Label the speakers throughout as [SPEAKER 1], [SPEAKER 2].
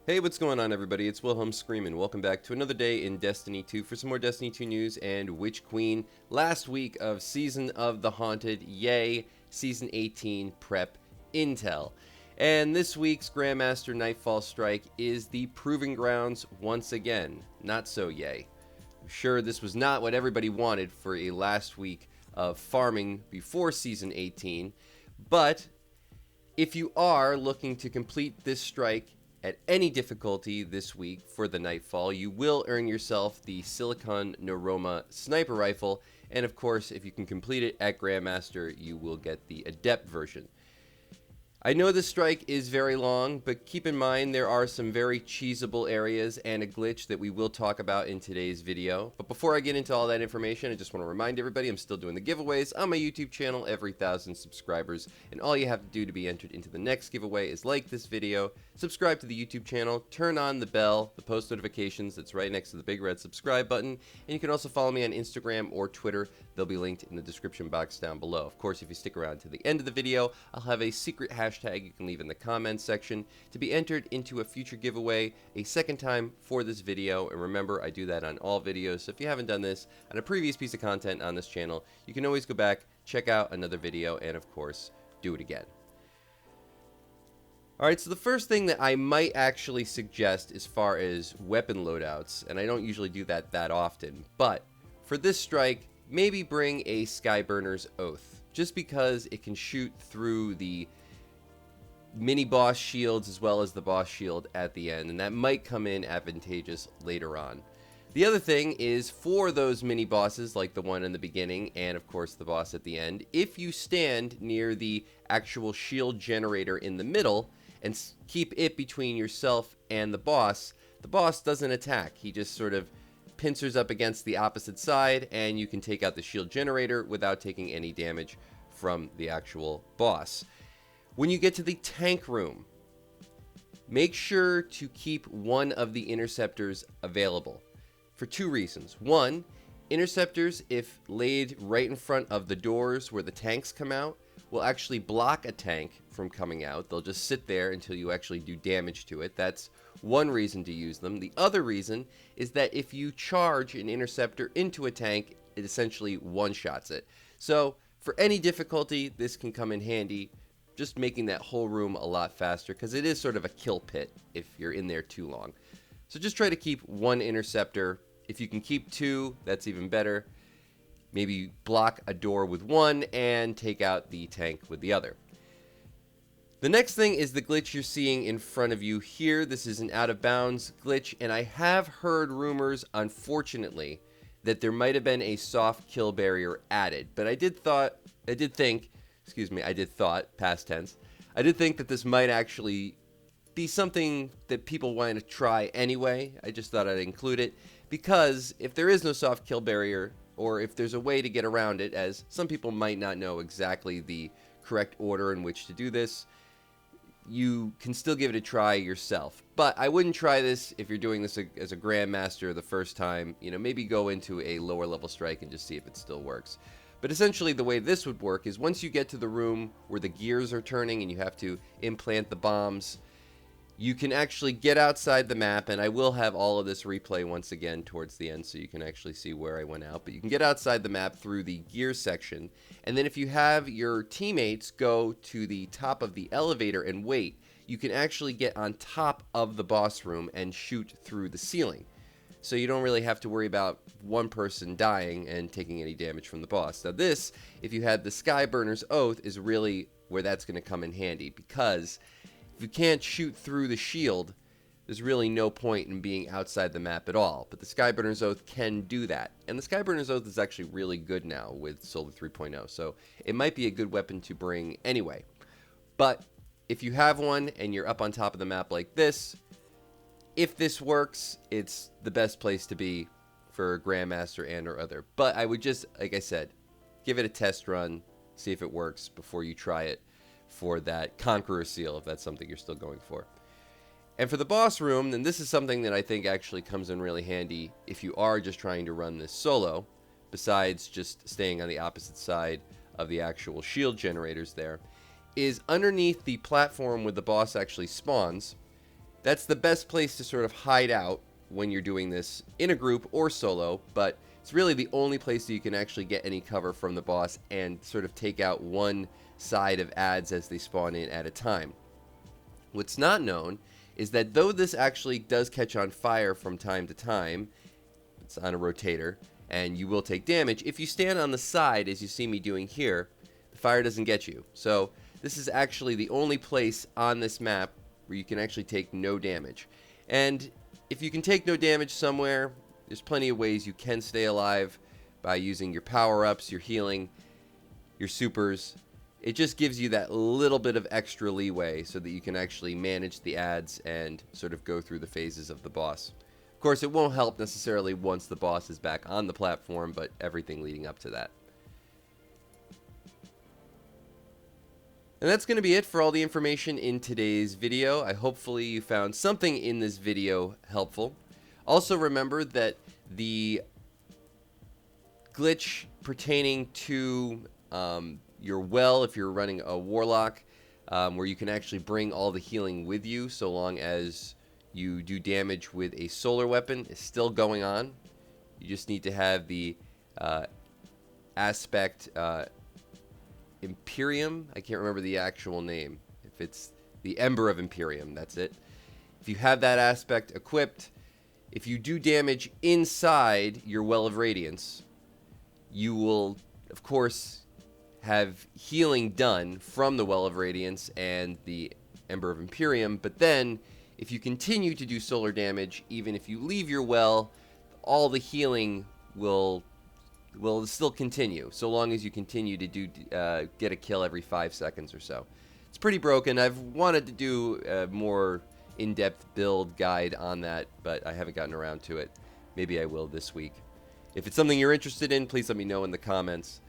[SPEAKER 1] Hey, what's going on, everybody? It's Wilhelm Screamin'. Welcome back to another day in Destiny 2 for some more Destiny 2 news and Witch Queen. Last week of Season of the Haunted, yay, Season 18 prep intel. And this week's Grandmaster Nightfall strike is the Proving Grounds once again. Not so yay. I'm sure this was not what everybody wanted for a last week of farming before Season 18, but if you are looking to complete this strike at any difficulty this week for the Nightfall, you will earn yourself the Silicon Neuroma Sniper Rifle, and of course, if you can complete it at Grandmaster, you will get the Adept version. I know this strike is very long, but keep in mind there are some very cheesable areas and a glitch that we will talk about in today's video. But before I get into all that information, I just want to remind everybody I'm still doing the giveaways on my YouTube channel every 1,000 subscribers. And all you have to do to be entered into the next giveaway is like this video, subscribe to the YouTube channel, turn on the bell, the post notifications that's right next to the big red subscribe button. And you can also follow me on Instagram or Twitter. They'll be linked in the description box down below. Of course, if you stick around to the end of the video, I'll have a secret hashtag you can leave in the comments section to be entered into a future giveaway a second time for this video. And remember, I do that on all videos, so if you haven't done this on a previous piece of content on this channel, you can always go back, check out another video, and of course, do it again. Alright, so the first thing that I might actually suggest as far as weapon loadouts, and I don't usually do that often, but for this strike, maybe bring a Skyburner's Oath, just because it can shoot through the mini boss shields as well as the boss shield at the end, and that might come in advantageous later on. The other thing is for those mini bosses like the one in the beginning and of course the boss at the end, if you stand near the actual shield generator in the middle and keep it between yourself and the boss doesn't attack. He just sort of pincers up against the opposite side and you can take out the shield generator without taking any damage from the actual boss. When you get to the tank room, make sure to keep one of the interceptors available for two reasons. One, interceptors, if laid right in front of the doors where the tanks come out, will actually block a tank from coming out. They'll just sit there until you actually do damage to it. That's one reason to use them. The other reason is that if you charge an interceptor into a tank, it essentially one-shots it. So for any difficulty, this can come in handy, just making that whole room a lot faster, because it is sort of a kill pit if you're in there too long. So just try to keep one interceptor. If you can keep two, that's even better. Maybe block a door with one and take out the tank with the other. The next thing is the glitch you're seeing in front of you here. This is an out of bounds glitch, and I have heard rumors, unfortunately, that there might have been a soft kill barrier added. But I did think, past tense, I did think that this might actually be something that people want to try anyway. I just thought I'd include it, because if there is no soft kill barrier, or if there's a way to get around it, as some people might not know exactly the correct order in which to do this, you can still give it a try yourself. But I wouldn't try this if you're doing this as a Grandmaster the first time. You know, maybe go into a lower level strike and just see if it still works. But essentially the way this would work is once you get to the room where the gears are turning and you have to implant the bombs, you can actually get outside the map, and I will have all of this replay once again towards the end so you can actually see where I went out. But you can get outside the map through the gear section, and then if you have your teammates go to the top of the elevator and wait, you can actually get on top of the boss room and shoot through the ceiling. So you don't really have to worry about one person dying and taking any damage from the boss. Now this, if you had the Skyburner's Oath, is really where that's going to come in handy, because if you can't shoot through the shield, there's really no point in being outside the map at all. But the Skyburner's Oath can do that. And the Skyburner's Oath is actually really good now with Solar 3.0, so it might be a good weapon to bring anyway. But if you have one and you're up on top of the map like this, if this works, it's the best place to be for Grandmaster and or other. But I would just, like I said, give it a test run, see if it works before you try it for that Conqueror seal, if that's something you're still going for. And for the boss room, then this is something that I think actually comes in really handy if you are just trying to run this solo, besides just staying on the opposite side of the actual shield generators there, is underneath the platform where the boss actually spawns. That's the best place to sort of hide out when you're doing this in a group or solo, but it's really the only place that you can actually get any cover from the boss and sort of take out one side of adds as they spawn in at a time. What's not known is that though this actually does catch on fire from time to time, it's on a rotator, and you will take damage, if you stand on the side, as you see me doing here, the fire doesn't get you. So this is actually the only place on this map where you can actually take no damage. And if you can take no damage somewhere, there's plenty of ways you can stay alive by using your power-ups, your healing, your supers. It just gives you that little bit of extra leeway so that you can actually manage the adds and sort of go through the phases of the boss. Of course, it won't help necessarily once the boss is back on the platform, but everything leading up to that. And that's going to be it for all the information in today's video. Hopefully you found something in this video helpful. Also remember that the glitch pertaining to your well, if you're running a warlock, where you can actually bring all the healing with you so long as you do damage with a solar weapon, is still going on. You just need to have the aspect Imperium. I can't remember the actual name. If it's the Ember of Imperium, that's it. If you have that aspect equipped, if you do damage inside your Well of Radiance, you will, of course, have healing done from the Well of Radiance and the Ember of Imperium, but then if you continue to do solar damage, even if you leave your well, all the healing will still continue, so long as you continue to do get a kill every 5 seconds or so. It's pretty broken. I've wanted to do a more in-depth build guide on that, but I haven't gotten around to it. Maybe I will this week. If it's something you're interested in, please let me know in the comments.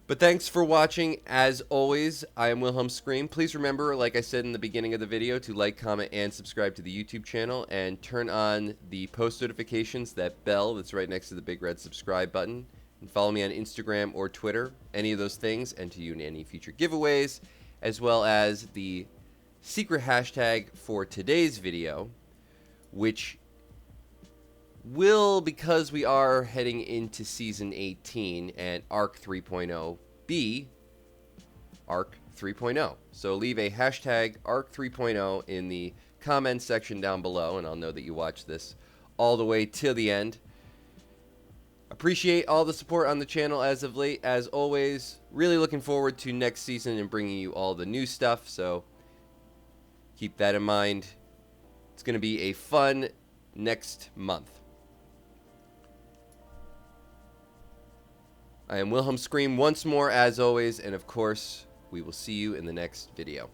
[SPEAKER 1] But thanks for watching. As always, I am Wilhelm Scream. Please remember, like I said in the beginning of the video, to like, comment, and subscribe to the YouTube channel, and turn on the post notifications, that bell that's right next to the big red subscribe button. And follow me on Instagram or Twitter, any of those things, enter you in any future giveaways, as well as the secret hashtag for today's video, which will, because we are heading into Season 18 and Arc 3.0, be Arc 3.0. So leave a hashtag Arc 3.0 in the comments section down below, and I'll know that you watched this all the way till the end. Appreciate all the support on the channel as of late, as always. Really looking forward to next season and bringing you all the new stuff, so keep that in mind. It's going to be a fun next month. I am Wilhelm Scream once more, as always, and of course, we will see you in the next video.